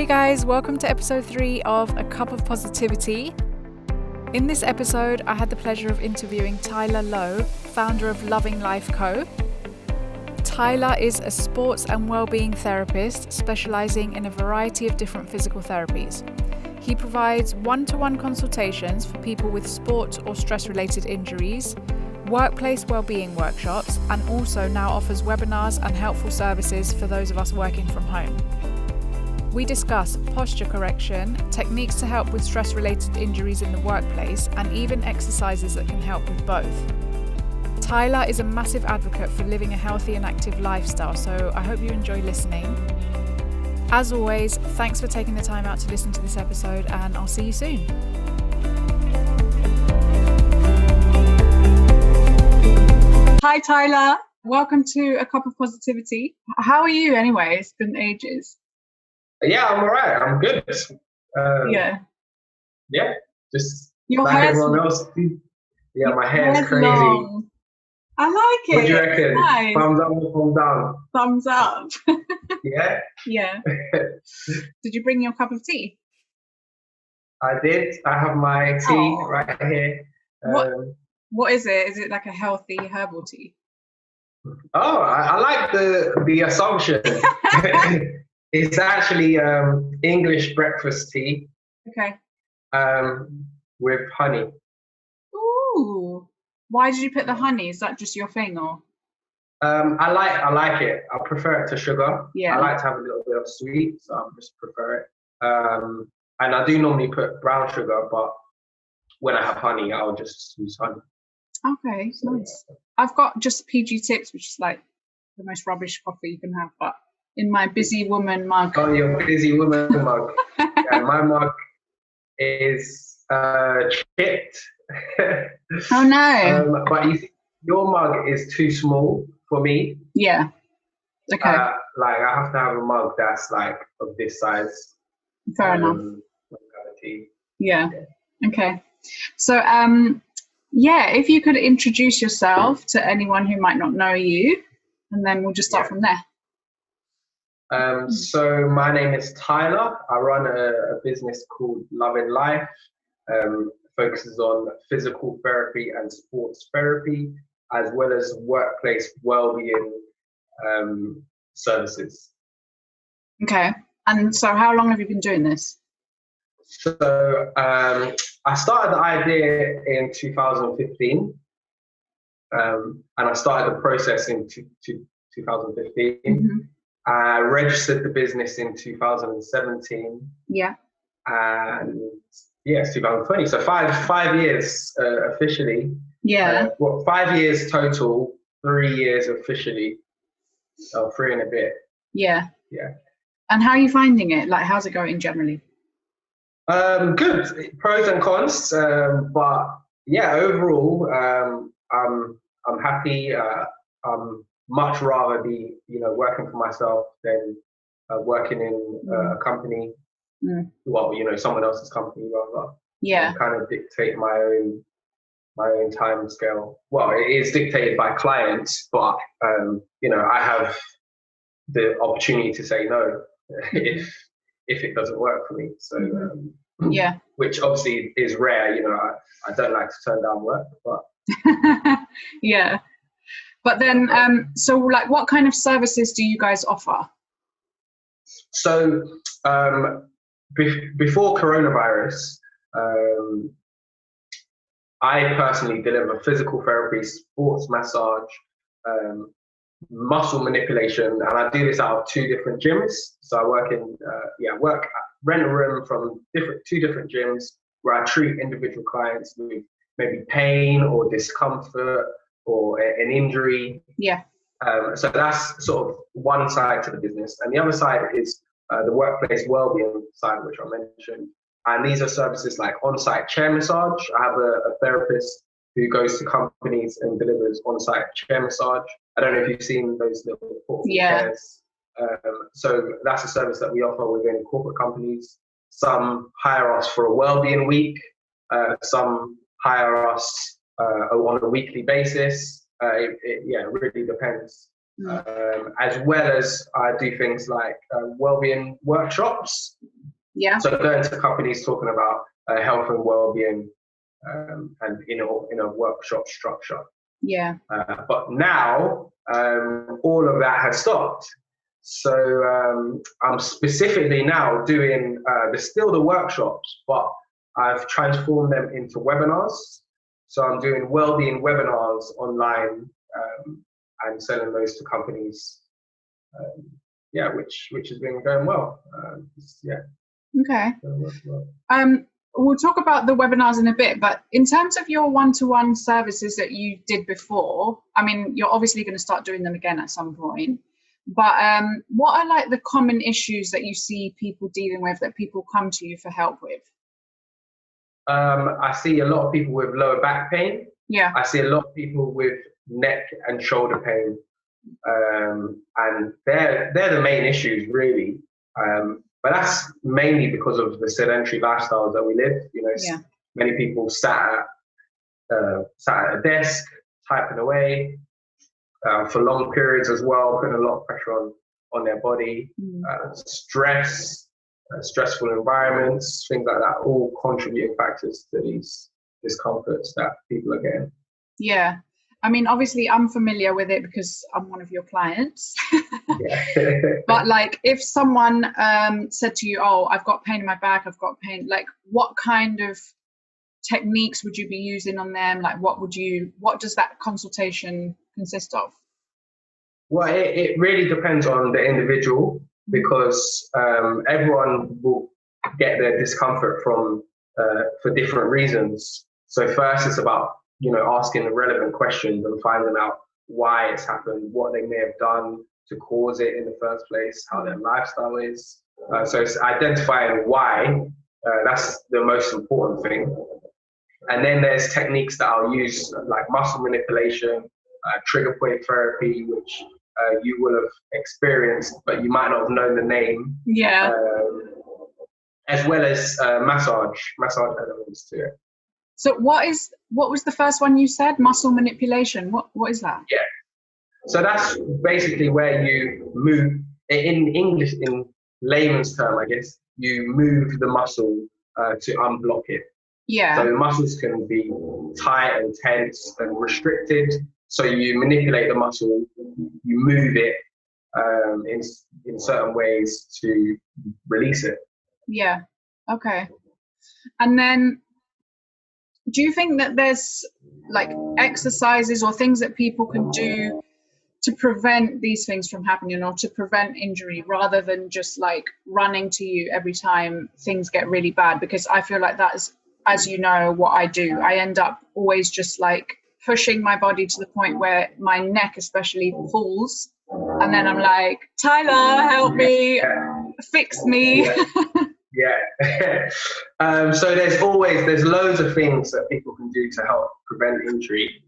Hey guys, welcome to episode 3 of A Cup of Positivity. In this episode, I had the pleasure of interviewing Tyler Lowe, founder of Loving Life Co. Tyler is a sports and wellbeing therapist specialising in a variety of different physical therapies. He provides one-to-one consultations for people with sport or stress-related injuries, workplace wellbeing workshops, and also now offers webinars and helpful services for those of us working from home. We discuss posture correction, techniques to help with stress-related injuries in the workplace, and even exercises that can help with both. Tyler is a massive advocate for living a healthy and active lifestyle, so I hope you enjoy listening. As always, thanks for taking the time out to listen to this episode, and I'll see you soon. Hi Tyler, welcome to A Cup of Positivity. How are you anyway? It's been ages. Yeah, I'm alright. I'm good. Yeah, just your like hair's everyone else. Yeah, my hair's crazy. Long. I like it. What do you reckon? Nice. Thumbs up or thumbs down? Thumbs up. Yeah? Yeah. Did you bring your cup of tea? I did. I have my tea right here. What is it? Is it like a healthy herbal tea? Oh, I like the assumption. It's actually English breakfast tea. Okay. With honey. Ooh. Why did you put the honey? Is that just your thing, or? I like it. I prefer it to sugar. Yeah. I like to have a little bit of sweet, so I just prefer it. And I do normally put brown sugar, but when I have honey, I'll just use honey. Okay, so, nice. Yeah. I've got just PG Tips, which is like the most rubbish coffee you can have, but in my busy woman mug. Oh, your busy woman mug. Yeah, my mug is chipped. Oh no! But you see, your mug is too small for me. Yeah. Okay. Like I have to have a mug that's like of this size. Fair enough. Yeah. Okay. So, if you could introduce yourself to anyone who might not know you, and then we'll just start from there. So my name is Tyler. I run a business called Loving Life. Focuses on physical therapy and sports therapy, as well as workplace wellbeing services. Okay. And so how long have you been doing this? So I started the idea in 2015, and I started the process in 2015. Mm-hmm. I registered the business in 2017. Yeah. And yes, 2020. So five years officially. Yeah. 5 years total, 3 years officially. Oh, 3 and a bit. Yeah. Yeah. And how are you finding it? Like, how's it going generally? Good. Pros and cons. But yeah, overall, I'm happy. I'm much rather be, working for myself than working in a company. Well, someone else's company rather. Yeah. And kind of dictate my own time scale. Well, it is dictated by clients, but I have the opportunity to say no if it doesn't work for me. So yeah. Which obviously is rare. I don't like to turn down work, but yeah. But then, so like, what kind of services do you guys offer? So before coronavirus, I personally deliver physical therapy, sports massage, muscle manipulation, and I do this out of 2 different gyms. So I rent a room from two different gyms where I treat individual clients with maybe pain or discomfort or an injury. Yeah. So that's sort of one side to the business, and the other side is the workplace wellbeing side, which I mentioned. And these are services like on-site chair massage. I have a therapist who goes to companies and delivers on-site chair massage. I don't know if you've seen those little portable chairs. So that's a service that we offer within corporate companies. Some hire us for a wellbeing week. Some hire us on a weekly basis. It really depends. as well as I do things like wellbeing workshops. Yeah. So going to companies talking about health and wellbeing, and in a workshop structure. Yeah. But now all of that has stopped. So I'm specifically now doing still the workshops, but I've transformed them into webinars. So I'm doing wellbeing webinars online and selling those to companies. Which has been going well. Okay. Well. We'll talk about the webinars in a bit, but in terms of your one-to-one services that you did before, I mean, you're obviously going to start doing them again at some point, but what are like the common issues that you see people dealing with, that people come to you for help with? I see a lot of people with lower back pain. Yeah. I see a lot of people with neck and shoulder pain. And they're the main issues, really. But that's mainly because of the sedentary lifestyles that we live. Many people sat at a desk, typing away for long periods as well, putting a lot of pressure on their body. Stress, stressful environments, things like that, all contributing factors to these discomforts that people are getting. Yeah. I mean, obviously, I'm familiar with it because I'm one of your clients. But like, if someone said to you, "Oh, I've got pain in my back, I've got pain," like, what kind of techniques would you be using on them? Like, what does that consultation consist of? Well, it really depends on the individual, because everyone will get their discomfort from for different reasons. So first, it's about asking the relevant questions and finding out why it's happened, what they may have done to cause it in the first place, how their lifestyle is. So it's identifying why. That's the most important thing. And then there's techniques that I'll use, like muscle manipulation, trigger point therapy, which you will have experienced, but you might not have known the name. Yeah. As well as massage elements to it. So what was the first one you said? Muscle manipulation. What is that? Yeah. So that's basically where you move, in English, in layman's term, I guess, you move the muscle to unblock it. Yeah. So the muscles can be tight and tense and restricted. So you manipulate the muscle, you move it in certain ways to release it. Yeah. Okay. And then, do you think that there's like exercises or things that people can do to prevent these things from happening, or to prevent injury, rather than just like running to you every time things get really bad? Because I feel like that is, as you know, what I do. I end up always just like pushing my body to the point where my neck especially falls. And then I'm like, Tyler, help me, fix me. Yeah. So there's loads of things that people can do to help prevent injury,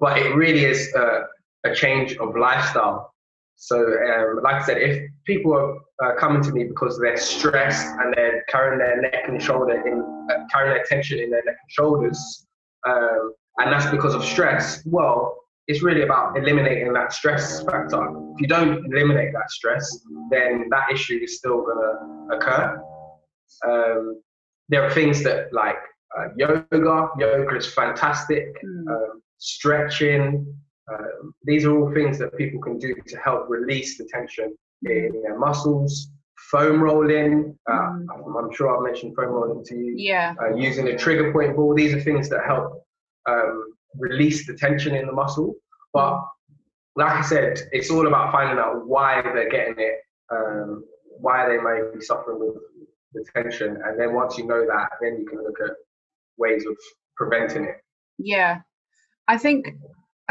but it really is a change of lifestyle. So like I said, if people are coming to me because they're stressed and they're carrying their neck and shoulder carrying their tension in their neck and shoulders, and that's because of stress, well, it's really about eliminating that stress factor. If you don't eliminate that stress, then that issue is still going to occur. There are things that like yoga is fantastic, stretching. These are all things that people can do to help release the tension in their muscles. Foam rolling, I'm sure I've mentioned foam rolling to you. Yeah. Using a trigger point ball, these are things that help release the tension in the muscle. But like I said, it's all about finding out why they're getting it, why they may be suffering with the tension, and then once you know that, then you can look at ways of preventing it. Yeah. I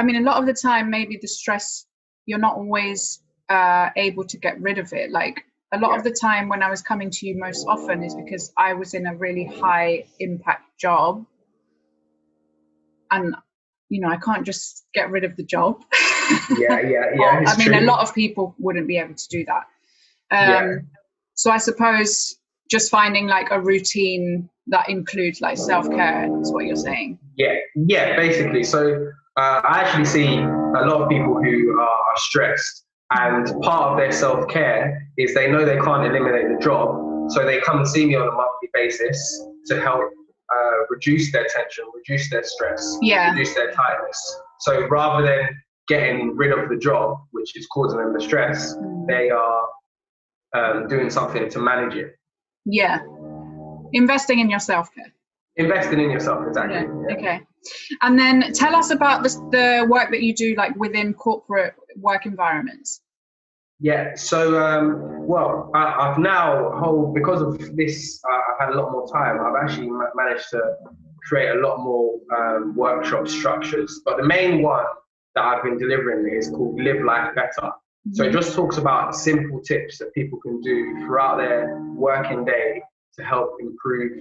mean, a lot of the time, maybe the stress, you're not always able to get rid of it. Like a lot of the time when I was coming to you most often is because I was in a really high impact job, and I can't just get rid of the job. I mean, a lot of people wouldn't be able to do that. So I suppose just finding like a routine that includes like self-care is what you're saying. Yeah, basically. So I actually see a lot of people who are stressed, and part of their self-care is they know they can't eliminate the job, so they come and see me on a monthly basis to help reduce their tension, reduce their stress, reduce their tightness. So rather than getting rid of the job, which is causing them the stress, they are doing something to manage it. Yeah. Investing in your self-care. Investing in yourself, exactly. Yeah. Okay. And then tell us about the work that you do, like within corporate work environments. Yeah. So, I've now because of this, I've had a lot more time. I've actually managed to create a lot more workshop structures. But the main one that I've been delivering is called Live Life Better. So it just talks about simple tips that people can do throughout their working day to help improve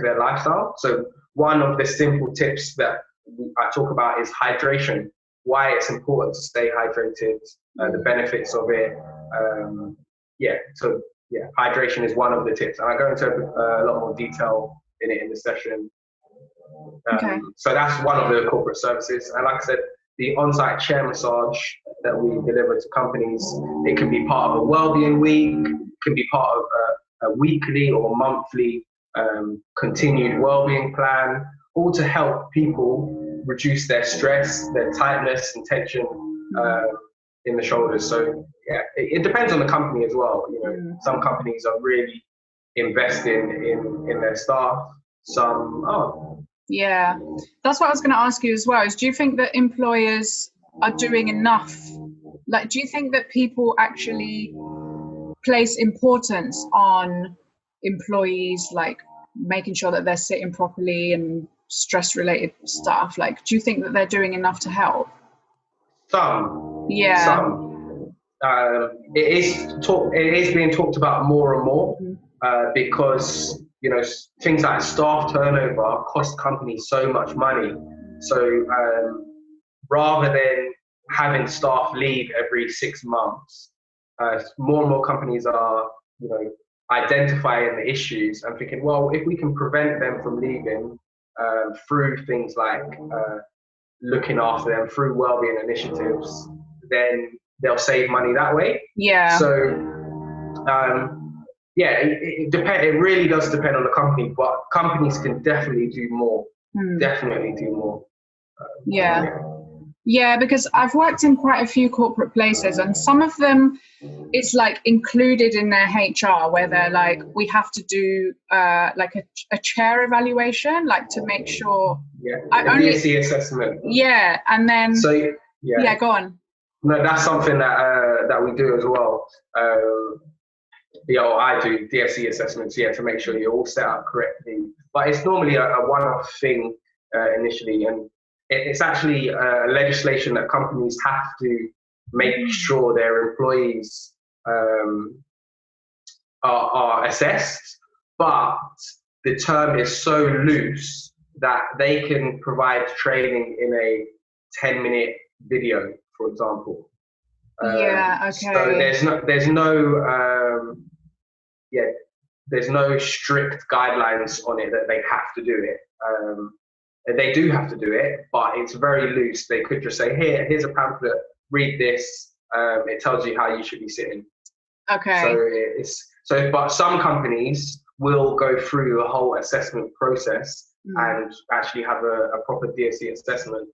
their lifestyle. So one of the simple tips that I talk about is hydration, why it's important to stay hydrated, the benefits of it. Hydration is one of the tips. And I go into a lot more detail in it in the session. So that's one of the corporate services. And like I said, the on-site chair massage that we deliver to companies, it can be part of a wellbeing week, can be part of a weekly or monthly continued wellbeing plan, all to help people reduce their stress, their tightness and tension in the shoulders. So yeah, it depends on the company as well. You know, some companies are really investing in their staff. Some aren't. Yeah, that's what I was going to ask you as well. Is do you think that employers are doing enough? Like, do you think that people actually place importance on employees, like making sure that they're sitting properly and stress-related stuff? Like, do you think that they're doing enough to help? Some. Yeah. Some. It is being talked about more and more because, you know, things like staff turnover cost companies so much money. So rather than having staff leave every 6 months, more and more companies are, you know, identifying the issues and thinking, well, if we can prevent them from leaving through things like looking after them through wellbeing initiatives, then they'll save money that way. Yeah. So it really does depend on the company, but companies can definitely do more. Definitely do more. Yeah, because I've worked in quite a few corporate places, and some of them it's like included in their HR, where they're like, we have to do like a chair evaluation, like to make sure. Yeah, DSE assessment. Yeah, and then. So yeah, go on. No, that's something that we do as well. I do DSE assessments, to make sure you're all set up correctly. But it's normally a one-off thing initially, and it's actually legislation that companies have to make sure their employees are assessed. But the term is so loose that they can provide training in a 10-minute video, for example. Okay. So there's no strict guidelines on it that they have to do it. They do have to do it, but it's very loose. They could just say, here's a pamphlet, read this. It tells you how you should be sitting. Okay. But some companies will go through a whole assessment process and actually have a proper DSE assessment.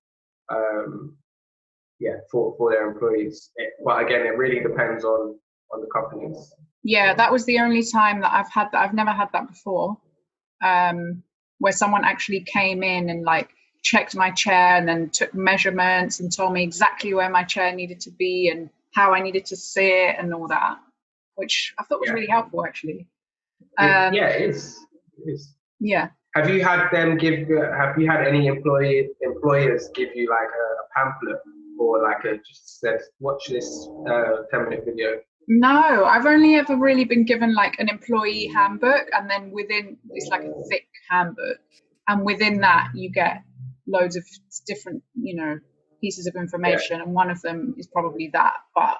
For their employees. But again, it really depends on the companies. Yeah, that was the only time that I've had that. I've never had that before, where someone actually came in and like checked my chair and then took measurements and told me exactly where my chair needed to be and how I needed to sit and all that, which I thought was really helpful, actually. It is. Yeah. Have you had any employers give you like a pamphlet or like just said, watch this 10-minute video? No, I've only ever really been given like an employee handbook, and then it's like a thick handbook, and within that you get loads of different, pieces of information, and one of them is probably that. But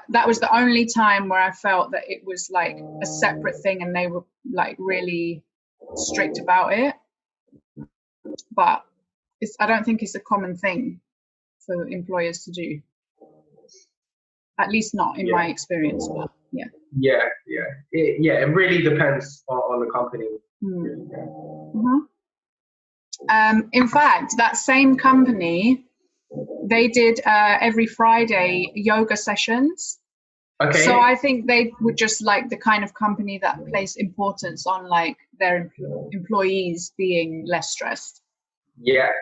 that was the only time where I felt that it was like a separate thing and they were like really strict about it. but I don't think it's a common thing for employers to do. At least not in my experience. But it really depends on the company. In fact, that same company, they did every Friday yoga sessions. Okay. So I think they would just like the kind of company that place importance on like their employees being less stressed. Yeah.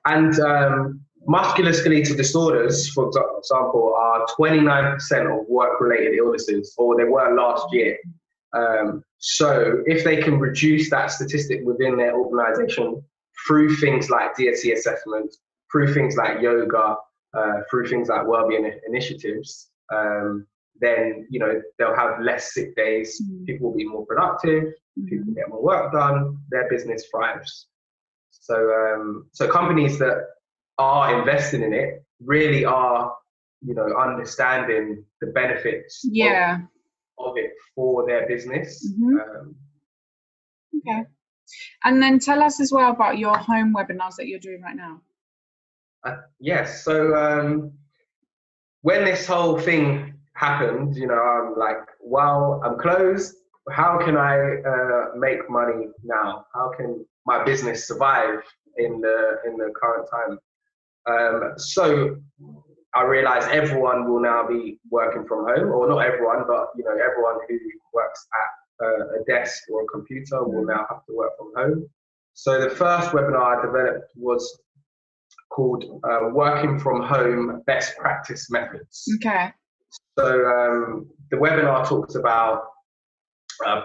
And musculoskeletal disorders, for example, are 29% of work-related illnesses, or they were last year. So if they can reduce that statistic within their organization through things like DSE assessment, through things like yoga, through things like wellbeing initiatives, then they'll have less sick days. People will be more productive. People get more work done. Their business thrives. So companies that are investing in it really are, understanding the benefits of it for their business. Okay. And then tell us as well about your home webinars that you're doing right now. Yes. So when this whole thing happened, I'm like, well, I'm closed. How can I make money now? How can my business survive in the current time? So I realized everyone will now be working from home, or not everyone, but everyone who works at a desk or a computer will now have to work from home. So the first webinar I developed was called Working from Home Best Practice Methods. Okay. So the webinar talks about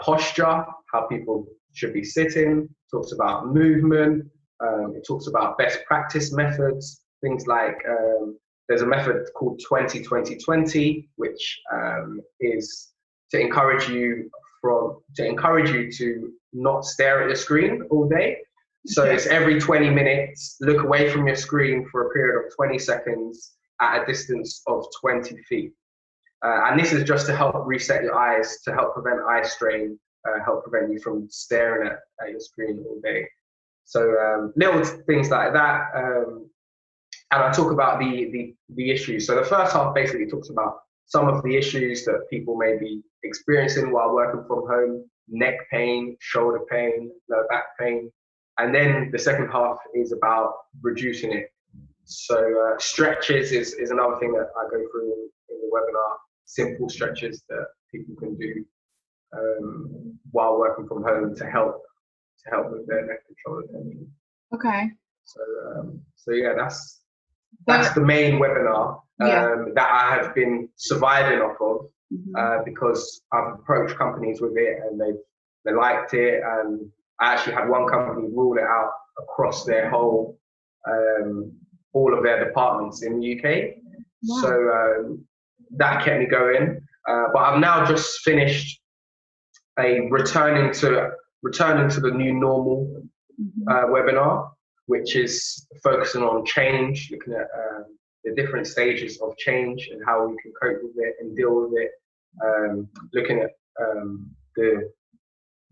posture, how people should be sitting, talks about movement, it talks about best practice methods, things like there's a method called 20-20-20, which is to encourage you to not stare at your screen all day. So it's every 20 minutes, look away from your screen for a period of 20 seconds at a distance of 20 feet. And this is just to help reset your eyes, to help prevent eye strain, help prevent you from staring at your screen all day. So little things like that. And I talk about the issues. So the first half basically talks about some of the issues that people may be experiencing while working from home: neck pain, shoulder pain, lower back pain. And then the second half is about reducing it. So stretches is another thing that I go through in the webinar. Simple stretches that people can do while working from home to help with their neck and shoulder tension. Okay. So yeah, that's the main webinar that I have been surviving off of because I've approached companies with it and they liked it, and I actually had one company rule it out across their whole all of their departments in the UK. Wow. So that kept me going. But I've now just finished a returning to the new normal webinar, which is focusing on change, looking at the different stages of change and how we can cope with it and deal with it. Looking at the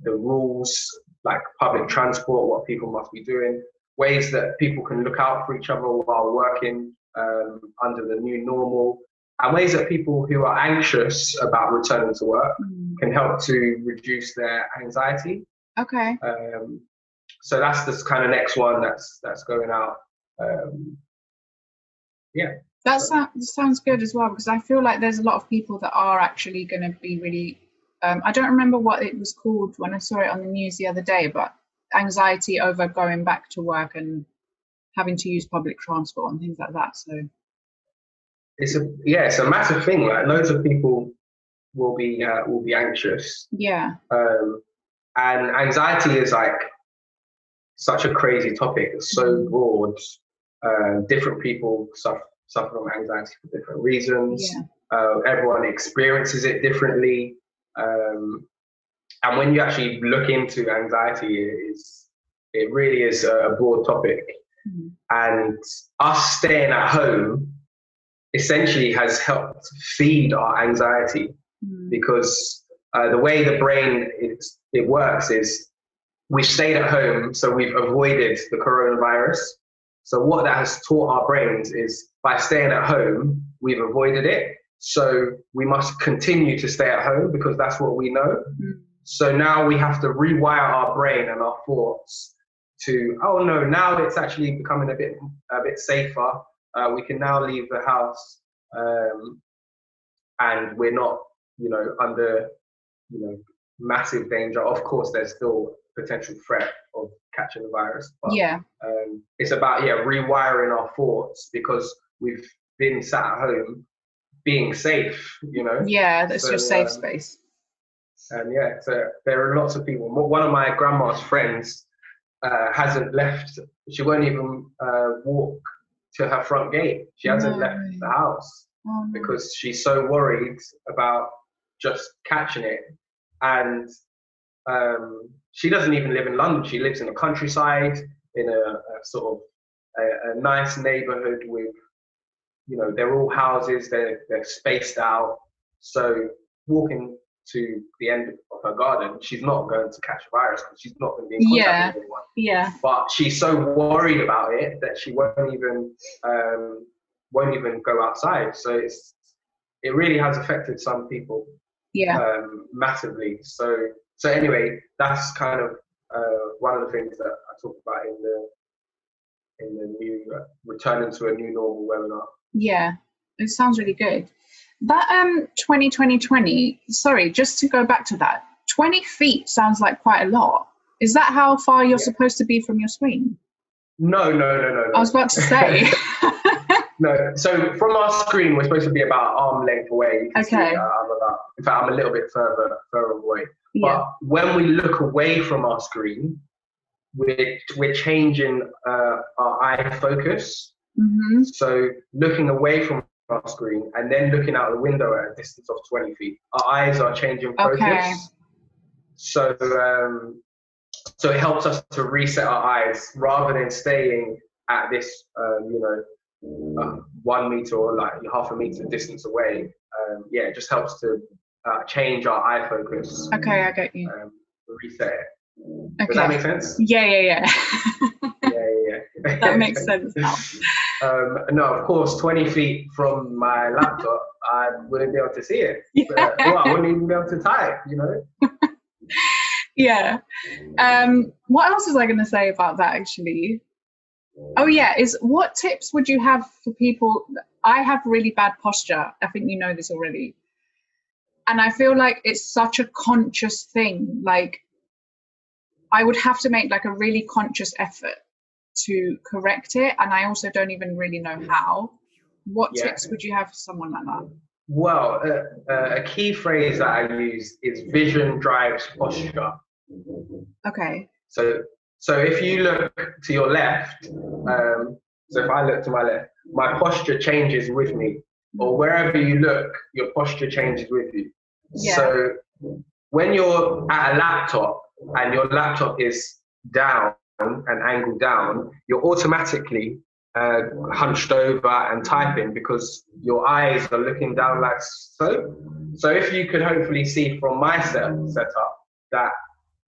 rules, like public transport, what people must be doing, ways that people can look out for each other while working under the new normal, and ways that people who are anxious about returning to work can help to reduce their anxiety. Okay. So that's the kind of next one that's going out. That sounds good as well, because I feel like there's a lot of people that are actually going to be really, I don't remember what it was called when I saw it on the news the other day, but anxiety over going back to work and having to use public transport and things like that. So it's a massive thing. Like loads of people will be anxious. Yeah. And anxiety is like such a crazy topic. It's so broad. Different people suffer from anxiety for different reasons. Yeah. Everyone experiences it differently. And when you actually look into anxiety, it really is a broad topic. And us staying at home essentially has helped feed our anxiety, because the way the brain it works is we've stayed at home, so we've avoided the coronavirus. So what that has taught our brains is by staying at home, we've avoided it. So we must continue to stay at home because that's what we know. Mm. So now we have to rewire our brain and our thoughts to, oh no, now it's actually becoming a bit safer. We can now leave the house, and we're not, under, massive danger. Of course, there's still potential threat of catching the virus, but it's about rewiring our thoughts because we've been sat at home being safe. That's your safe space. And so there are lots of people. One of my grandma's friends hasn't left. She won't even walk to her front gate. She hasn't left the house because she's so worried about just catching it. And she doesn't even live in London. She lives in the countryside, in a sort of a nice neighborhood with, they're all houses, they're spaced out. So walking to the end of her garden, she's not going to catch a virus because she's not going to be in contact with anyone. Yeah. But she's so worried about it that she won't even go outside. So it really has affected some people. Massively. So anyway, that's kind of one of the things that I talk about in the new returning to a new normal webinar. Yeah, it sounds really good. That 2020, sorry, just to go back to that, 20 feet sounds like quite a lot. Is that how far you're supposed to be from your screen? No. I was about to say. No, so from our screen, we're supposed to be about arm length away. Okay. In fact, I'm a little bit further away. Yeah. But when we look away from our screen, we're changing our eye focus. Mm-hmm. So looking away from our screen and then looking out the window at a distance of 20 feet, our eyes are changing focus. Okay. So it helps us to reset our eyes rather than staying at this, 1 meter or like half a meter distance away. It just helps to change our eye focus. Okay, I get you. Reset it. Okay. Does that make sense? Yeah. Yeah. That makes sense now. No, of course, 20 feet from my laptop, I wouldn't be able to see it. Yeah. I wouldn't even be able to type, Yeah. What else was I going to say about that, actually? Oh, yeah. What tips would you have for people? I have really bad posture. I think you know this already. And I feel like it's such a conscious thing. Like, I would have to make like a really conscious effort to correct it. And I also don't even really know how. What tips would you have for someone like that? Well, a key phrase that I use is vision drives posture. Okay. So if you look to your left, so if I look to my left, my posture changes with me. Or wherever you look, your posture changes with you. Yeah. So when you're at a laptop and your laptop is down and angled down, you're automatically hunched over and typing because your eyes are looking down like so. So if you could hopefully see from my setup that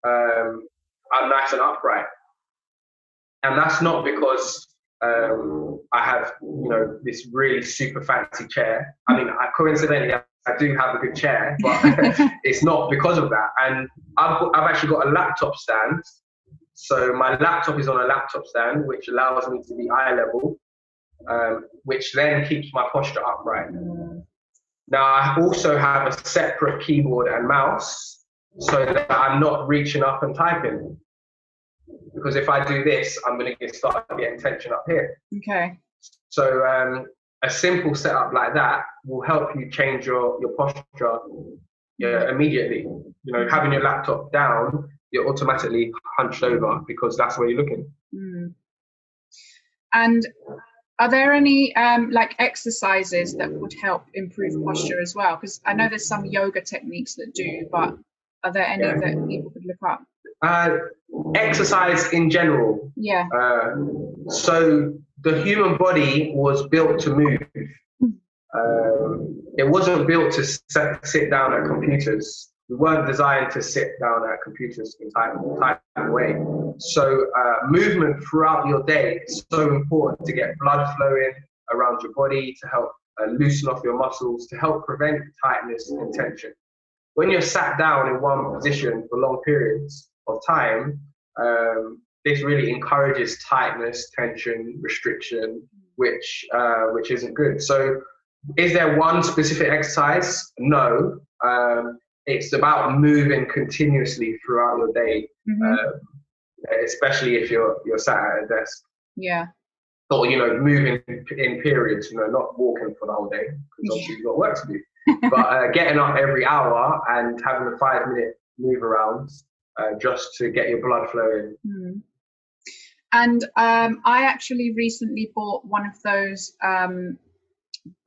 I'm nice and upright. And that's not because I have, this really super fancy chair. I mean, coincidentally, I do have a good chair, but it's not because of that. And I've actually got a laptop stand. So my laptop is on a laptop stand, which allows me to be eye level, which then keeps my posture upright. Now, I also have a separate keyboard and mouse so that I'm not reaching up and typing. Because if I do this, I'm going to start getting tension up here. Okay. So a simple setup like that will help you change your posture immediately. Having your laptop down, you're automatically hunched over because that's where you're looking. Mm. And are there any exercises that would help improve posture as well? Because I know there's some yoga techniques that do, but are there any that people could look up? Exercise in general. Yeah. So the human body was built to move. It wasn't built to sit down at computers We weren't designed to sit down at computers and type away. So movement throughout your day is so important to get blood flowing around your body, to help loosen off your muscles, to help prevent tightness and tension. When you're sat down in one position for long periods of time, this really encourages tightness, tension, restriction, which isn't good. So is there one specific exercise? No. It's about moving continuously throughout your day, especially if you're sat at a desk. Yeah. Or, moving in periods, not walking for the whole day, because obviously you've got work to do. But getting up every hour and having a 5-minute move around just to get your blood flowing. Mm. And I actually recently bought one of those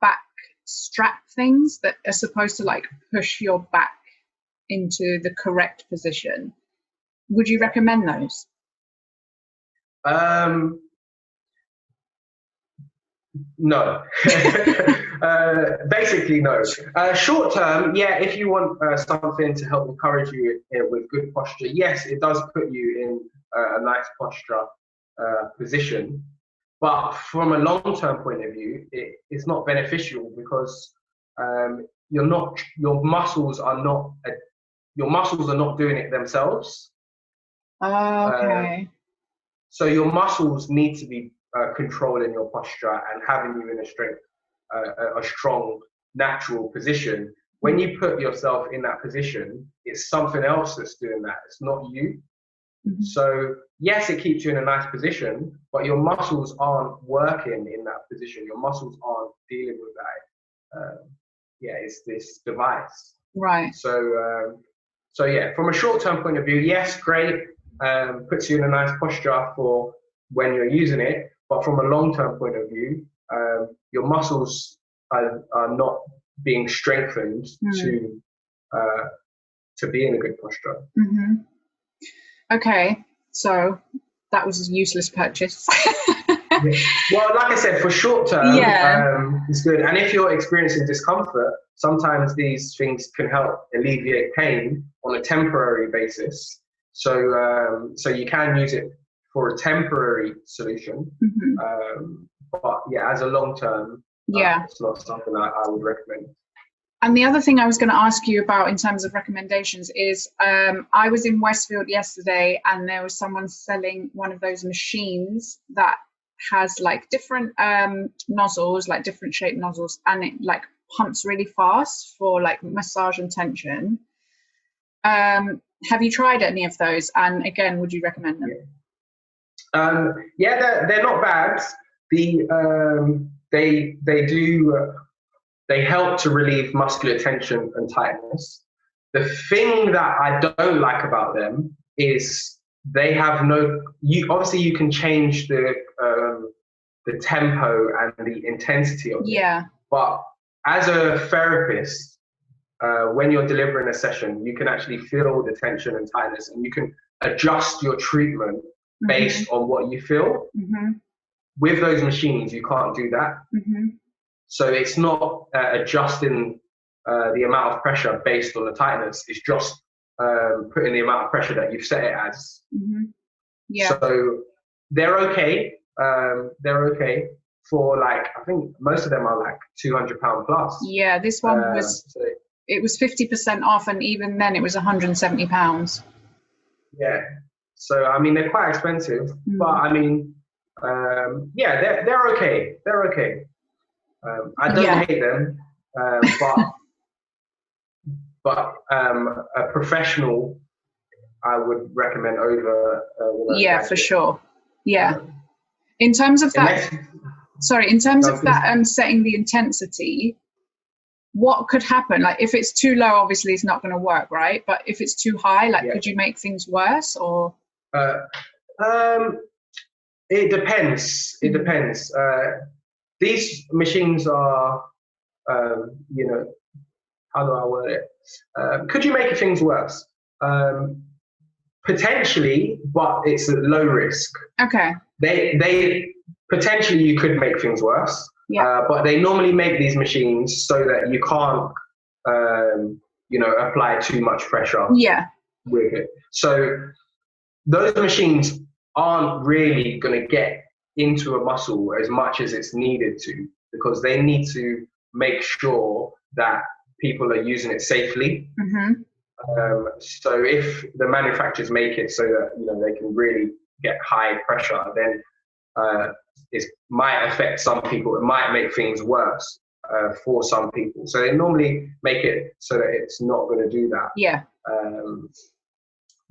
back strap things that are supposed to like push your back into the correct position. Would you recommend those? No. Basically, no. Short term, yeah, if you want something to help encourage you with good posture, yes, it does put you in a nice posture position. But from a long-term point of view, it's not beneficial because your muscles are not doing it themselves. Okay. So your muscles need to be controlling your posture and having you in a strong, natural position. When you put yourself in that position, it's something else that's doing that. It's not you. Mm-hmm. So yes, it keeps you in a nice position, but your muscles aren't working in that position. Your muscles aren't dealing with that. It's this device. Right. So yeah, from a short-term point of view, yes, great. Puts you in a nice posture for when you're using it. But from a long-term point of view, your muscles are not being strengthened to be in a good posture. Mm-hmm. Okay, so that was a useless purchase. Yeah. Well, like I said, for short term, it's good. And if you're experiencing discomfort, sometimes these things can help alleviate pain on a temporary basis. So you can use it for a temporary solution. Mm-hmm. But yeah, as a long term, it's not something I would recommend. And the other thing I was going to ask you about in terms of recommendations is I was in Westfield yesterday and there was someone selling one of those machines that has like different nozzles, like different shaped nozzles, and it like pumps really fast for like massage and tension. Have you tried any of those? And again, would you recommend them? Yeah, they're not bad. They help to relieve muscular tension and tightness. The thing that I don't like about them is they have obviously you can change the tempo and the intensity of it. Yeah. But as a therapist, when you're delivering a session, you can actually feel the tension and tightness, and you can adjust your treatment based on what you feel. Mm-hmm. With those machines, you can't do that. Mm-hmm. So it's not adjusting the amount of pressure based on the tightness. It's just putting the amount of pressure that you've set it as. Mm-hmm. Yeah. So they're okay. They're okay for like, I think most of them are like £200 plus. Yeah, this one it was 50% off, and even then it was £170. Yeah. So I mean, they're quite expensive, but I mean, they're okay. They're okay. I don't hate them, but a professional I would recommend over. For sure. Yeah. In terms of that, setting the intensity, what could happen? Like if it's too low, obviously it's not going to work, right? But if it's too high, could you make things worse or? It depends. It depends. These machines are, how do I word it? Could you make things worse? Potentially, but it's at low risk. Okay. They potentially you could make things worse. Yeah. But they normally make these machines so that you can't apply too much pressure Yeah. with it. So those machines aren't really going to get into a muscle as much as it's needed to, because they need to make sure that people are using it safely. Mm-hmm. So if the manufacturers make it so that they can really get high pressure, then it might affect some people. It might make things worse for some people. So they normally make it so that it's not going to do that. Yeah.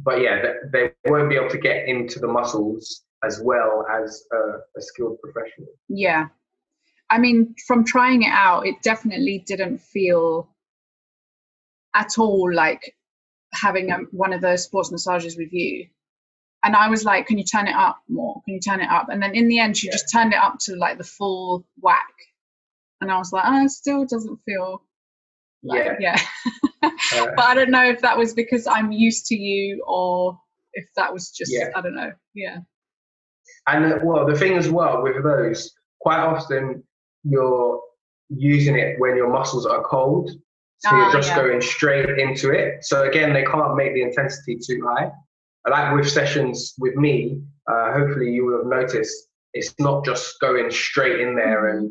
But yeah, they won't be able to get into the muscles as well as a skilled professional. Yeah. I mean, from trying it out, it definitely didn't feel at all like having one of those sports massages with you. And I was like, can you turn it up more? Can you turn it up? And then in the end, she just turned it up to like the full whack. And I was like, it still doesn't feel like, yeah. But I don't know if that was because I'm used to you, or if that was just, I don't know. Yeah. And well, the thing as well with those, quite often you're using it when your muscles are cold. So you're just going straight into it. So again, they can't make the intensity too high. Like with sessions with me, hopefully you will have noticed, it's not just going straight in there and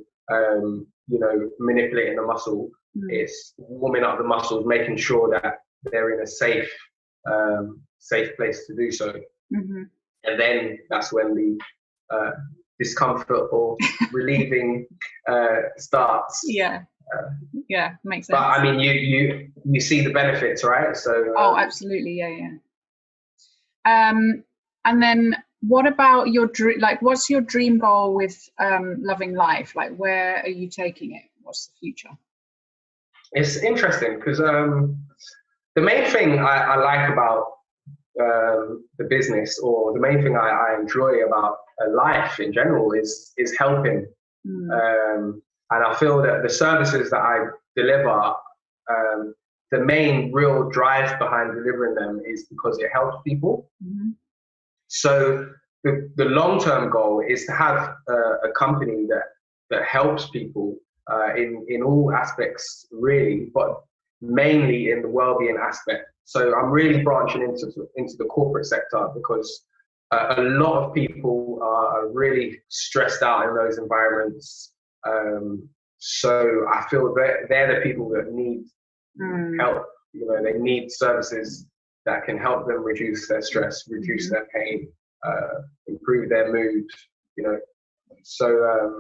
manipulating the muscle. It's warming up the muscles, making sure that they're in a safe place to do so. Mm-hmm. And then that's when the discomfort or relieving starts. Yeah. Makes sense. But I mean, you see the benefits, right? So. Absolutely, yeah. And then what about your dream? Like, what's your dream goal with Loving Life? Like, where are you taking it? What's the future? It's interesting because the main thing I like about the business, or the main thing I enjoy about life in general, is helping. And I feel that the services that I deliver, the main real drive behind delivering them is because it helps people. Mm-hmm. So the long-term goal is to have a company that helps people in all aspects, really, but mainly in the well-being aspect. So I'm really branching into the corporate sector, because a lot of people are really stressed out in those environments. So I feel they're the people that need help. They need services that can help them reduce their stress, reduce their pain, improve their mood. So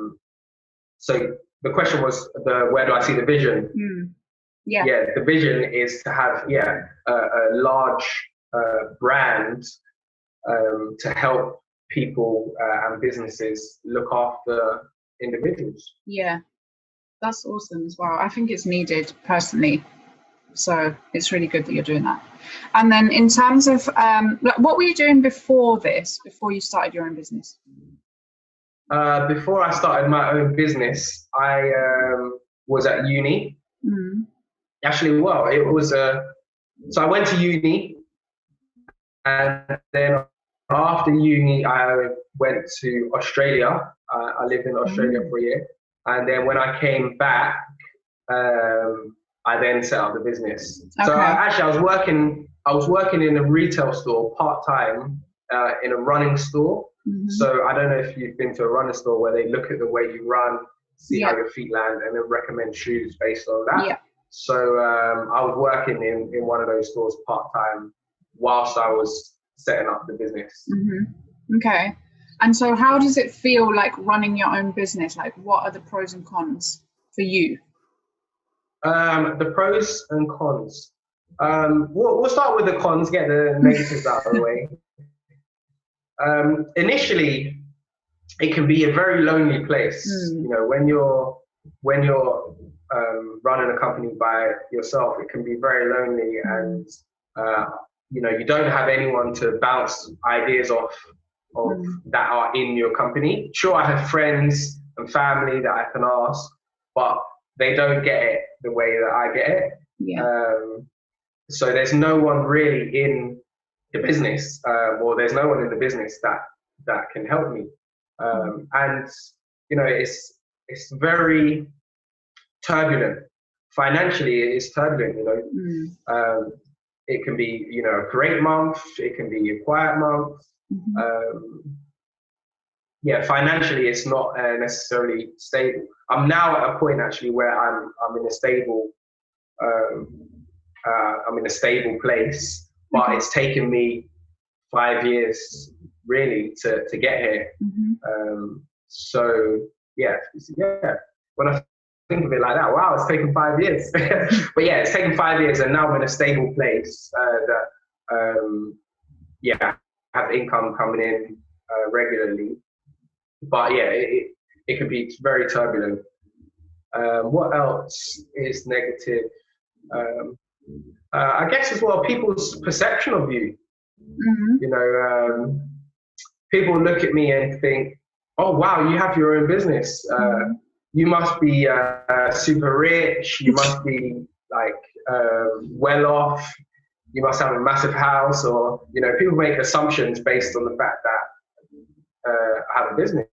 the question was, where do I see the vision? Yeah, the vision is to have a large brand to help people and businesses look after individuals. Yeah, that's awesome as well. I think it's needed personally. So it's really good that you're doing that. And then in terms of, what were you doing before you started your own business? Before I started my own business, I was at uni. Mm. Actually, well, it was, so I went to uni, and then after uni, I went to Australia. I lived in Australia for a year. And then when I came back, I then set up the business. Okay. So I was working in a retail store part-time in a running store. Mm-hmm. So I don't know if you've been to a running store where they look at the way you run, see how your feet land, and then recommend shoes based on that. Yeah. So I was working in one of those stores part-time whilst I was setting up the business. Mm-hmm. Okay. And so how does it feel like running your own business? Like, what are the pros and cons for you? The pros and cons. We'll start with the cons, get the negatives out of the way. Initially, it can be a very lonely place. When you're running a company by yourself, it can be very lonely, and you don't have anyone to bounce ideas off of that are in your company. Sure, I have friends and family that I can ask, but they don't get it the way that I get it. Yeah. So there's no one really in the business, or there's no one in the business that can help me. And it's very turbulent financially it's turbulent, it can be, a great month, it can be a quiet month. Financially it's not necessarily stable. I'm now at a point actually where I'm in a stable place, but it's taken me 5 years really to get here. When I think of it like that, wow, it's taken 5 years. But yeah, it's taken 5 years, and now I'm in a stable place that have income coming in regularly. But yeah, it can be very turbulent. What else is negative? I guess as well, people's perception of you. People look at me and think, oh wow, you have your own business. You must be super rich. You must be well off. You must have a massive house, or people make assumptions based on the fact that I have a business.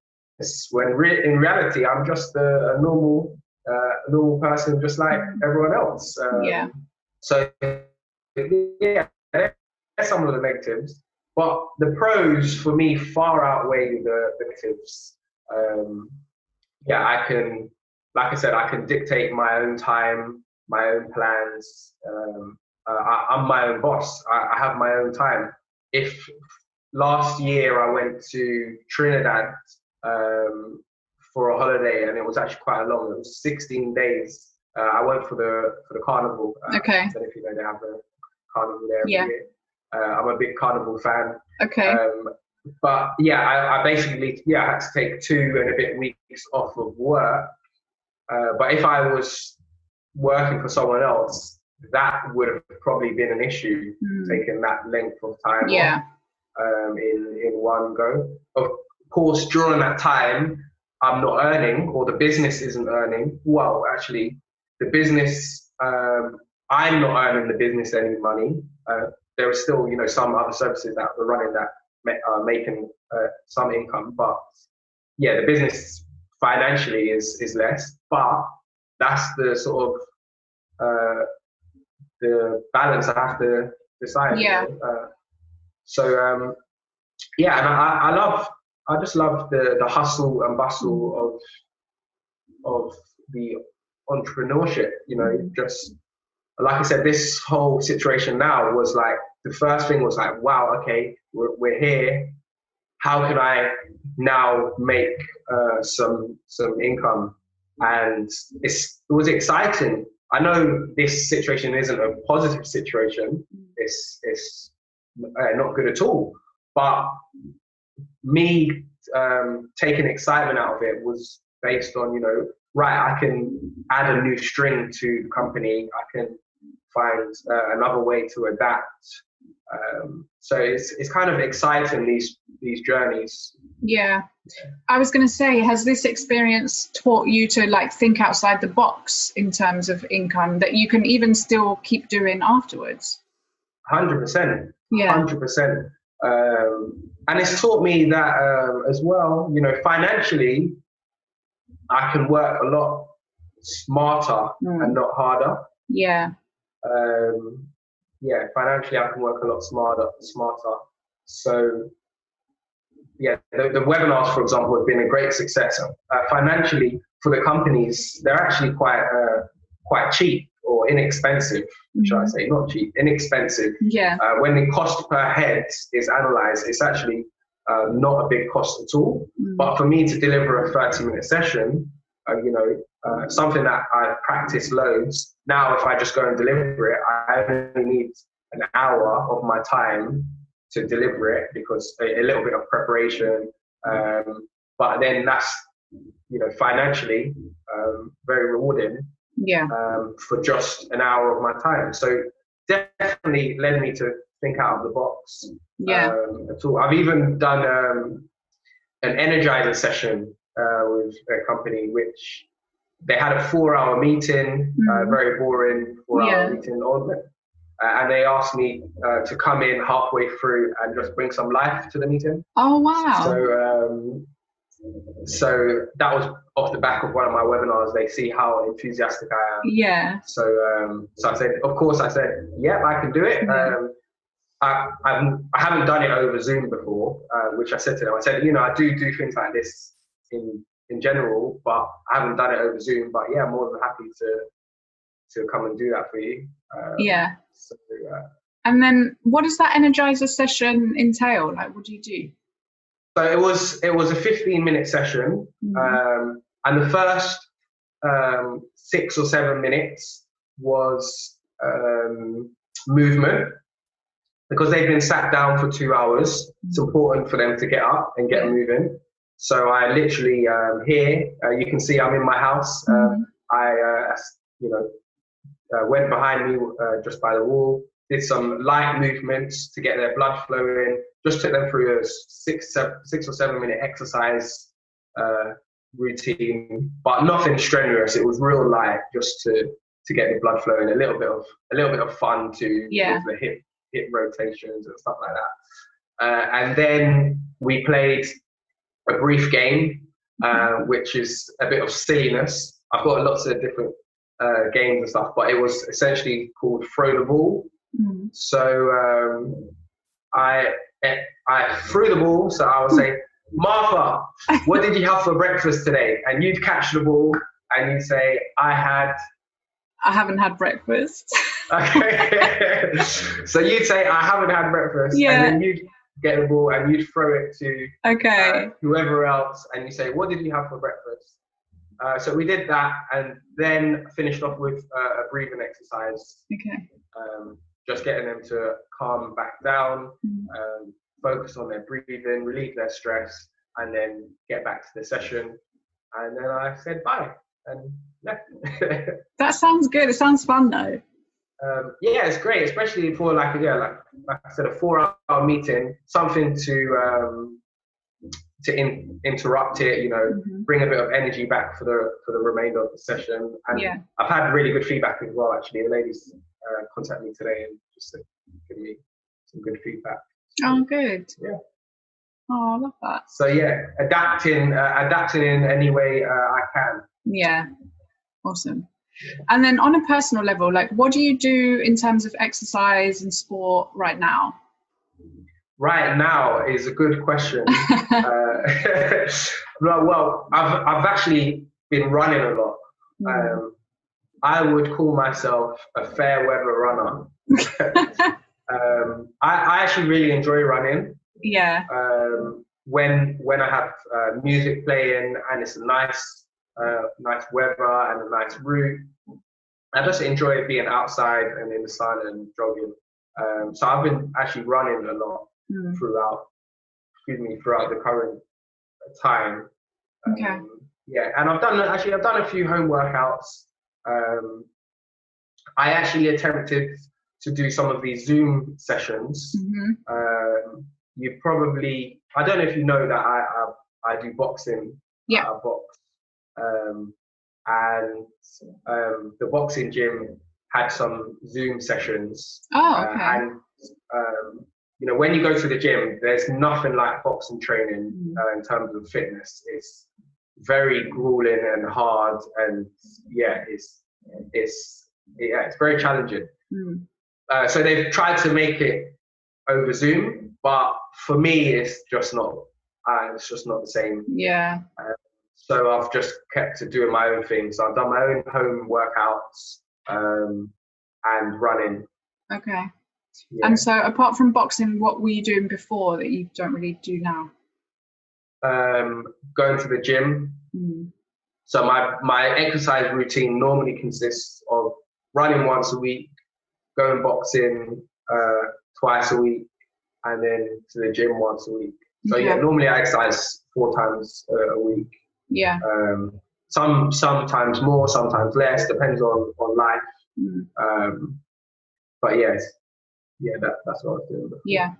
When in reality, I'm just a normal person, just like everyone else. So yeah, that's some of the negatives. But the pros for me far outweigh the negatives. I can, like I said, I can dictate my own time, my own plans. I'm my own boss. I have my own time. If last year I went to Trinidad for a holiday, and it was actually quite long. It was 16 days. I went for the carnival. Okay. I don't know if you know, they have a carnival there every year. I'm a big carnival fan. Okay. But yeah, I basically I had to take 2 and a bit weeks off of work. But if I was working for someone else, that would have probably been an issue, taking that length of time off, in one go. Of course, during that time, I'm not earning, or the business isn't earning. Well, actually, the business, I'm not earning the business any money. There are still, some other services that we're running that are making some income, but yeah, the business financially is less. But that's the sort of the balance I have to decide. And I just love the hustle and bustle of the entrepreneurship. Just like I said, this whole situation now was like, the first thing was like, wow, okay, we're here. How can I now make some income? And it was exciting. I know this situation isn't a positive situation. It's not good at all. But me taking excitement out of it was based on, I can add a new string to the company. I can find another way to adapt. So it's kind of exciting, these journeys. Yeah. I was going to say, has this experience taught you to think outside the box in terms of income that you can even still keep doing afterwards? 100%. Yeah. 100%. And it's taught me that as well, financially, I can work a lot smarter and not harder. Yeah. Financially, I can work a lot smarter. So, the webinars, for example, have been a great success. Financially, for the companies, they're actually quite cheap or inexpensive, should I say, not cheap, inexpensive. Yeah. When the cost per head is analysed, it's actually not a big cost at all. But for me to deliver a 30-minute session, something that I've practiced loads, now if I just go and deliver it, I only need an hour of my time to deliver it, because a little bit of preparation. But then that's, financially very rewarding. Yeah. For just an hour of my time. So definitely led me to think out of the box. Yeah. At all. I've even done an energizer session with a company, which they had a 4-hour meeting, very boring 4-hour meeting. And they asked me to come in halfway through and just bring some life to the meeting. Oh, wow. So So that was off the back of one of my webinars. They see how enthusiastic I am. Yeah. So I said, of course, I said, yeah, I can do it. I haven't done it over Zoom before, which I said to them. I said, I do things like this in general, but I haven't done it over Zoom. But yeah, I'm more than happy to come and do that for you. Yeah. So, and then what does that energizer session entail? Like, what do you do? So it was a 15-minute session, and the first 6 or 7 minutes was movement, because they've been sat down for 2 hours. It's important for them to get up and get moving. So I literally here you can see I'm in my house. I went behind me just by the wall, did some light movements to get their blood flowing. Just took them through a 6 or 7 minute exercise routine, but nothing strenuous. It was real light, just to get the blood flowing. A little bit of fun to with the hip rotations and stuff like that. And then we played a brief game, which is a bit of silliness. I've got lots of different games and stuff, but it was essentially called Throw the Ball. So I threw the ball. So I would say, Martha, what did you have for breakfast today? And you'd catch the ball and you'd say, I haven't had breakfast. Okay. So you'd say, I haven't had breakfast. And then you'd get the ball and you'd throw it to whoever else. And you say, what did you have for breakfast? So we did that, and then finished off with a breathing exercise. Just getting them to calm back down, focus on their breathing, relieve their stress, and then get back to the session. And then I said bye and left. That sounds good. It sounds fun though. Yeah, it's great, especially for like I said, a 4-hour meeting, something to interrupt it, bring a bit of energy back for the remainder of the session. And I've had really good feedback as well. Actually, the ladies contacted me today and just give me some good feedback. Oh, good. Yeah. Oh, I love that. So yeah, adapting in any way I can. Yeah, awesome. And then on a personal level, like, what do you do in terms of exercise and sport right now? Right now is a good question. Well, I've actually been running a lot. I would call myself a fair weather runner. I actually really enjoy running. Yeah. When I have music playing and it's a nice weather and a nice route, I just enjoy being outside and in the sun and jogging. So I've been actually running a lot throughout the current time. Okay. Yeah, and I've done a few home workouts. I actually attempted to do some of these Zoom sessions. You probably, I don't know if you know that I do boxing. Yeah. I box. And the boxing gym had some Zoom sessions. Oh, okay. And when you go to the gym, there's nothing like boxing training in terms of fitness. It's very grueling and hard, and it's very challenging. So they've tried to make it over Zoom, but for me, it's just not the same. Yeah. So I've just kept to doing my own thing. So I've done my own home workouts and running. Okay. Yeah. And so apart from boxing, what were you doing before that you don't really do now? Going to the gym. So my exercise routine normally consists of running once a week, going boxing twice a week, and then to the gym once a week. So normally I exercise 4 times a week. Yeah. Sometimes more, sometimes less, depends on life. But yes, that's what I was doing before. Yeah.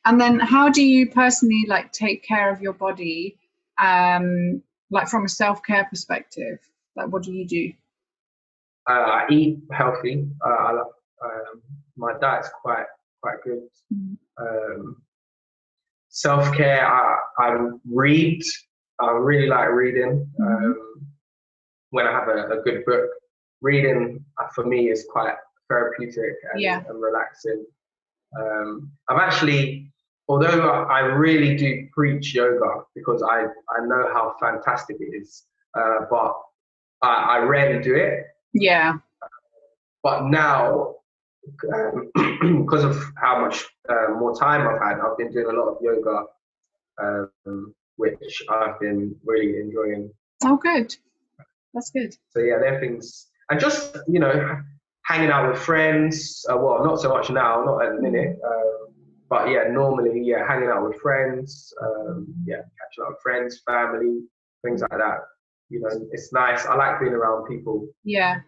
And then how do you personally take care of your body, from a self-care perspective? What do you do? I eat healthy. My diet's quite good. Self-care, I read. I really like reading. When I have a good book, reading for me is quite therapeutic and relaxing. I've actually, although I really do preach yoga because I know how fantastic it is, but I rarely do it. Yeah. But now, because of how much more time I've had, I've been doing a lot of yoga, which I've been really enjoying. Oh, good. That's good. So yeah, they're things, and just hanging out with friends. Well, not so much now, not at the minute. But yeah, normally, hanging out with friends. Catching up with friends, family, things like that. It's nice. I like being around people. Yeah.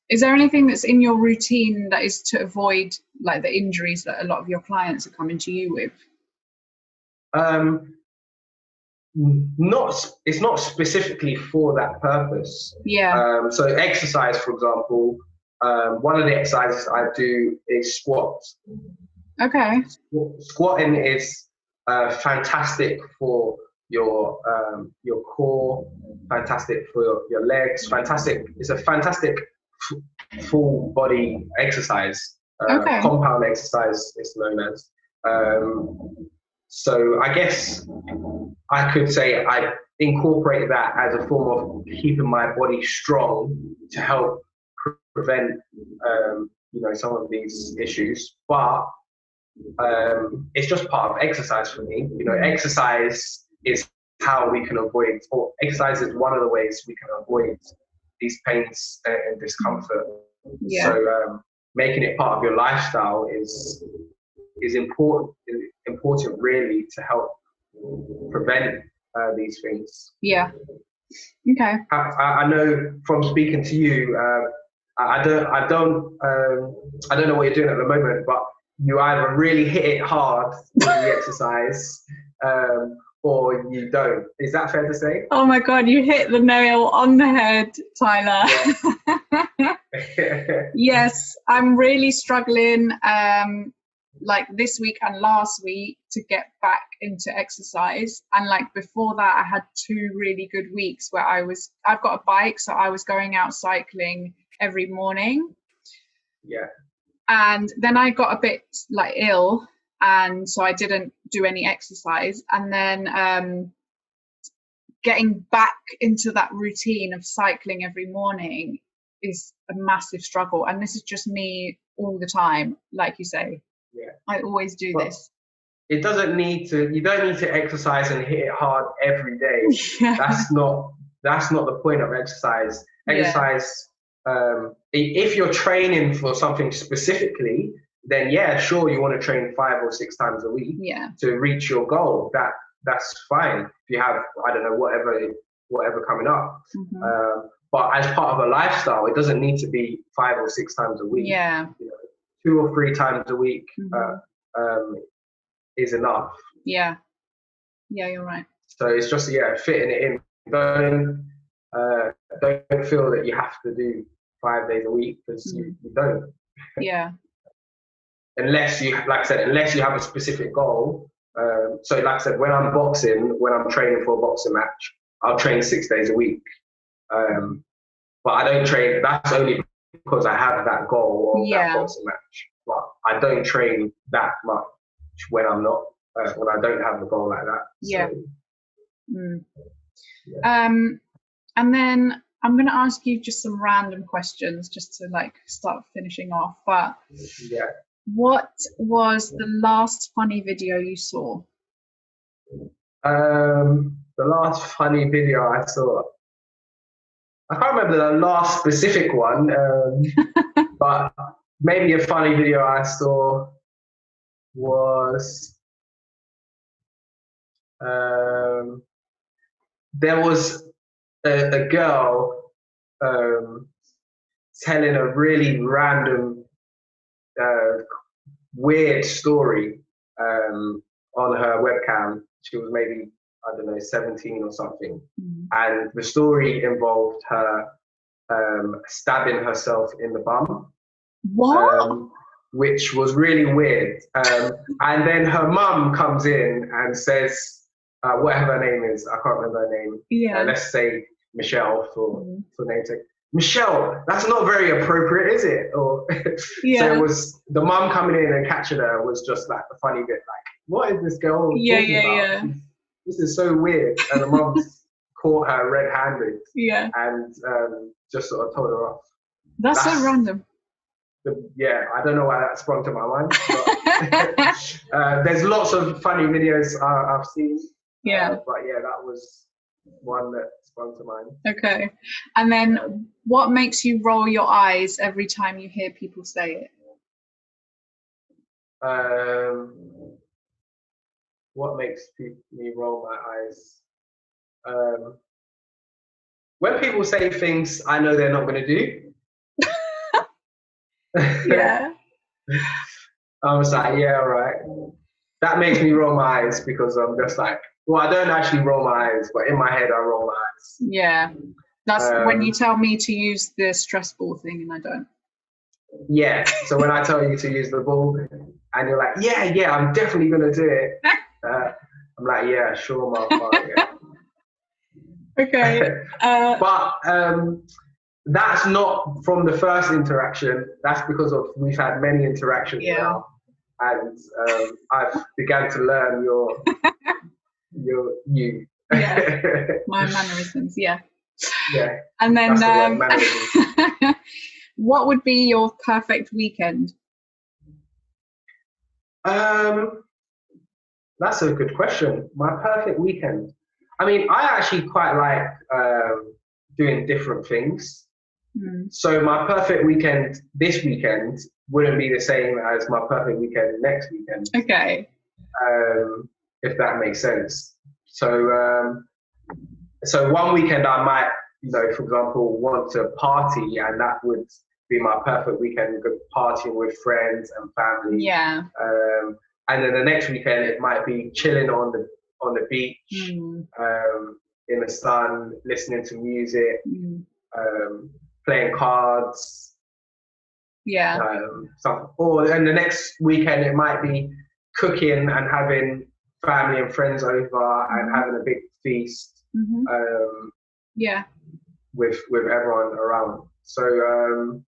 Is there anything that's in your routine that is to avoid like the injuries that a lot of your clients are coming to you with? It's not specifically for that purpose. Yeah. So exercise, for example, one of the exercises I do is squats. Okay. Squatting is fantastic for your core, fantastic for your legs, fantastic. It's a fantastic full body exercise. Okay. Compound exercise it's known as. So I guess I could say I incorporate that as a form of keeping my body strong to help prevent some of these issues. But it's just part of exercise for me. Exercise is how we can avoid, or exercise is one of the ways we can avoid these pains and discomfort. Yeah. So making it part of your lifestyle is important really to help prevent these things. Yeah. Okay. I know from speaking to you, I don't know what you're doing at the moment, but you either really hit it hard with the exercise, or you don't. Is that fair to say? Oh my God, you hit the nail on the head, Tyler. Yeah. Yes, I'm really struggling, like this week and last week, to get back into exercise. And like before that, I had 2 really good weeks where I've got a bike, so I was going out cycling every morning. Yeah. And then I got a bit like ill, and so I didn't do any exercise. And then getting back into that routine of cycling every morning is a massive struggle. And this is just me all the time, like you say. Yeah. I always do this. You don't need to exercise and hit it hard every day. Yeah. That's not the point of exercise. Exercise, if you're training for something specifically, then yeah, sure, you want to train 5 or 6 times a week to reach your goal. That's fine. If you have, I don't know, whatever coming up. Mm-hmm. But as part of a lifestyle, it doesn't need to be 5 or 6 times a week. Yeah. 2 or 3 times a week is enough. Yeah. Yeah, you're right. So it's just fitting it in. Don't feel that you have to do 5 days a week, because you don't. Yeah. Unless you have a specific goal. So like I said, when I'm training for a boxing match, I'll train 6 days a week. But I don't train. That's only because I have that goal of that boxing match. But I don't train that much when I'm not, when I don't have a goal like that. Yeah. So, and then I'm going to ask you just some random questions just to like start finishing off. But what was the last funny video you saw? The last funny video I saw, I can't remember the last specific one, but maybe a funny video I saw was there was a girl telling a really random, weird story on her webcam. She was maybe, I don't know, 17 or something. And the story involved her stabbing herself in the bum. What? Which was really weird. And then her mum comes in and says, whatever her name is. I can't remember her name. Yeah. Let's say Michelle for namesake. Michelle, that's not very appropriate, is it? Or so it was the mum coming in and catching her was just like the funny bit. Like, what is this girl talking about? Yeah. This is so weird. And the mum's caught her red-handed. Yeah. And just sort of told her off. That's so random. I don't know why that sprung to my mind. But, there's lots of funny videos I've seen. Yeah. But yeah, that was one that sprung to mind. Okay. And then what makes you roll your eyes every time you hear people say it? What makes me roll my eyes? When people say things I know they're not going to do. Yeah. I was like, yeah, all right. That makes me roll my eyes because I'm just like, well, I don't actually roll my eyes, but in my head I roll my eyes. Yeah. That's when you tell me to use the stress ball thing and I don't. Yeah. So when I tell you to use the ball and you're like, yeah, I'm definitely going to do it. I'm like, yeah, sure, motherfucker. Yeah. Okay. But that's not from the first interaction. That's because we've had many interactions now, and I've begun to learn you. Yeah. My mannerisms. Yeah. Yeah. And then, mannerisms. What would be your perfect weekend? That's a good question. My perfect weekend. I mean, I actually quite like doing different things. So my perfect weekend this weekend wouldn't be the same as my perfect weekend next weekend. Okay. If that makes sense. So one weekend I might, for example, want to party, and that would be my perfect weekend, partying with friends and family. Yeah. And then the next weekend it might be chilling on the beach, in the sun, listening to music, playing cards. Yeah. And the next weekend it might be cooking and having family and friends over and having a big feast. Yeah. With everyone around. So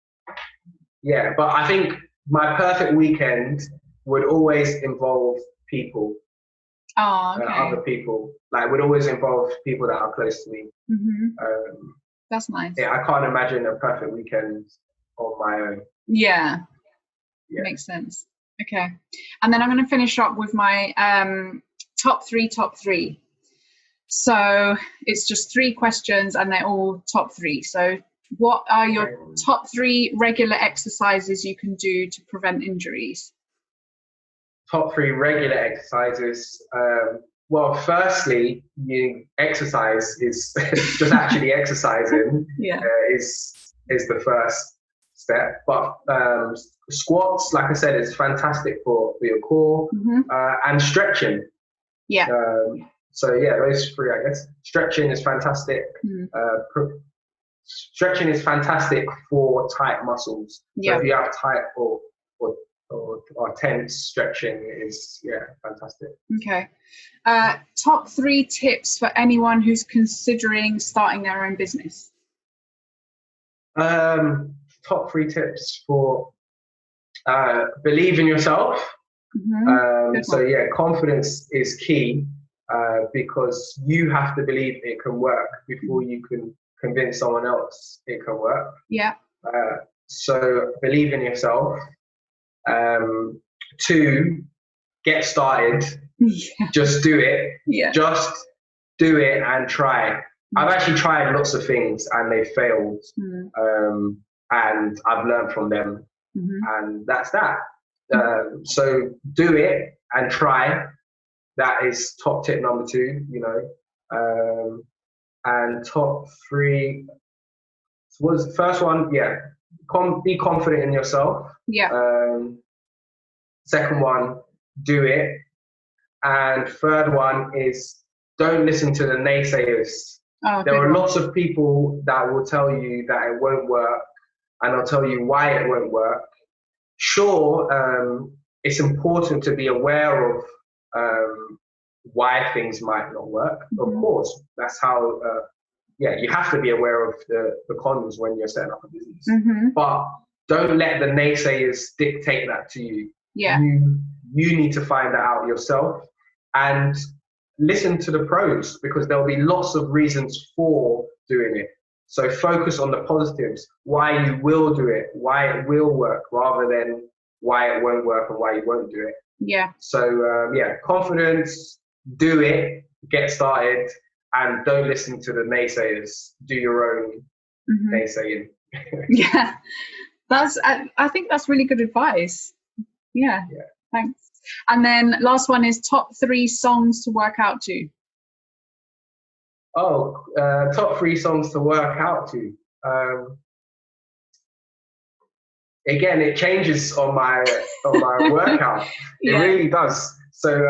but I think my perfect weekend would always involve people. Oh, okay. Other people, would always involve people that are close to me. That's nice. Yeah, I can't imagine a perfect weekend on my own. Yeah. Makes sense. Okay. And then I'm going to finish up with my top three. So it's just 3 questions and they're all top 3. So what are your top 3 regular exercises you can do to prevent injuries? Top 3 regular exercises. Well, firstly, exercise is just actually exercising. Is the first step. But squats, like I said, is fantastic for your core, and stretching. Yeah. So those 3, I guess. Stretching is fantastic. Stretching is fantastic for tight muscles. So if you have tight or tense, stretching is fantastic. Okay. Top 3 tips for anyone who's considering starting their own business. Top 3 tips for believe in yourself. Confidence is key, because you have to believe it can work before you can convince someone else it can work. Yeah. So believe in yourself. 2, get started. Just do it. Just do it and try. I've actually tried lots of things and they failed, and I've learned from them, and that's that. So do it and try. That is top tip number 2, and top 3 was the first one. Be confident in yourself. Second one, do it. And third one is don't listen to the naysayers. There are lots of people that will tell you that it won't work, and they'll tell you why it won't work. Sure, it's important to be aware of why things might not work. Of Mhm. course, that's how, you have to be aware of the cons when you're setting up a business. Mhm. But don't let the naysayers dictate that to you. Yeah. You need to find that out yourself and listen to the pros, because there'll be lots of reasons for doing it. So focus on the positives, why you will do it, why it will work, rather than why it won't work and why you won't do it. Yeah. So confidence, do it, get started, and don't listen to the naysayers. Do your own Mhm. naysaying. Yeah. I think that's really good advice. Yeah. Thanks. And then last one is top 3 songs to work out to. Oh, top 3 songs to work out to. Again, it changes on my workout. It Yeah. really does. So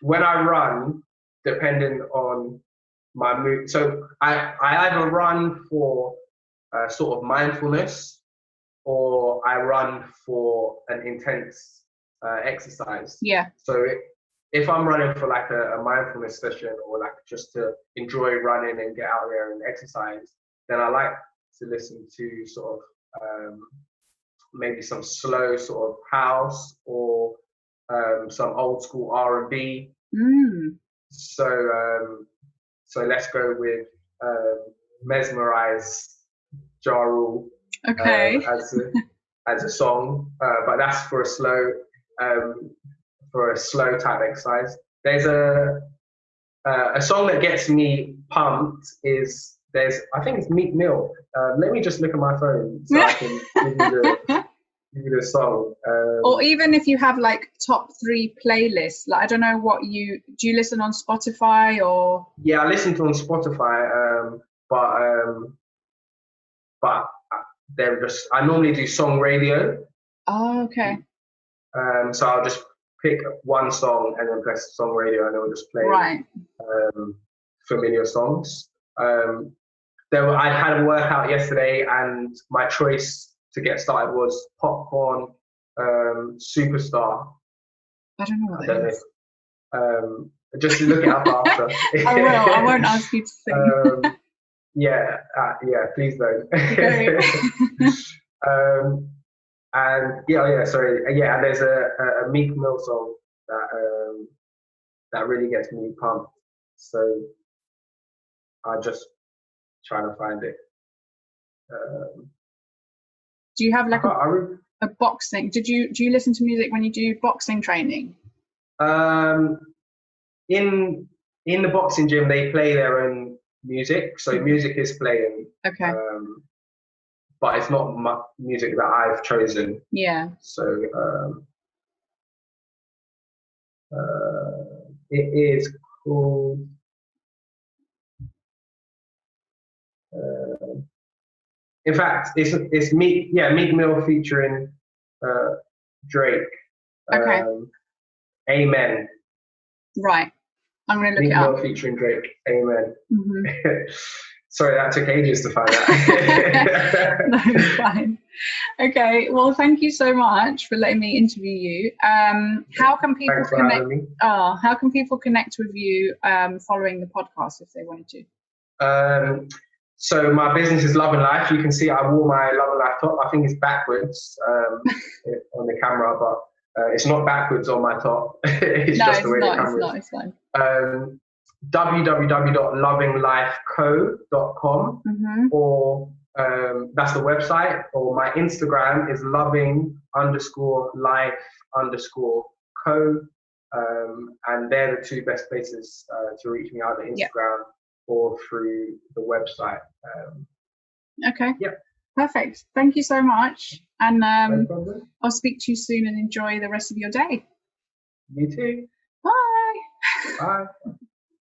when I run, depending on my mood, so I either run for sort of mindfulness, or I run for an intense exercise. Yeah. So if I'm running for like a mindfulness session, or like just to enjoy running and get out there and exercise, then I like to listen to sort of maybe some slow sort of house, or some old school R&B. Mm. So let's go with Mesmerize, Ja Rule, Okay. as a song, but that's for a slow type exercise. There's a song that gets me pumped. I think it's Meek Mill. Let me just look at my phone so I can give you the song. Or even if you have like top 3 playlists, like I don't know do you listen on Spotify or? Yeah, I listen to on Spotify, but I normally do song radio. Oh, okay. So I'll just pick one song and then press song radio, and it will just play Right. familiar songs. I had a workout yesterday, and my choice to get started was Popcorn, Superstar. I don't know what that is. Just look it up after. I will. I won't ask you to sing. Yeah, please don't. Okay. And sorry, and there's a Meek Mill song that really gets me pumped. So I just try to find it. Do you have like a boxing? Do you listen to music when you do boxing training? In the boxing gym, they play their own music, so music is playing. Okay. But it's not music that I've chosen. Yeah. So it is called. In fact, it's Meek Mill featuring Drake. Okay. Amen. Right. I'm going to look Meek it up. Mill featuring Drake. Amen. Mm-hmm. Sorry, that took ages to find out. No, it's fine. Okay. Well, thank you so much for letting me interview you. How can people Thanks for connect? having me. How can people connect with you following the podcast if they wanted to? So my business is Love and Life. You can see I wore my Love and Life top. I think it's backwards on the camera, but it's not backwards on my top. It's just the way the camera is. It's fine. www.lovinglifeco.com, mm-hmm. or that's the website, or my Instagram is loving_life_co, and they're the 2 best places to reach me, either Instagram or through the website. Okay. Yep. Perfect. Thank you so much, and No problem. I'll speak to you soon and enjoy the rest of your day. You too. Bye. Bye.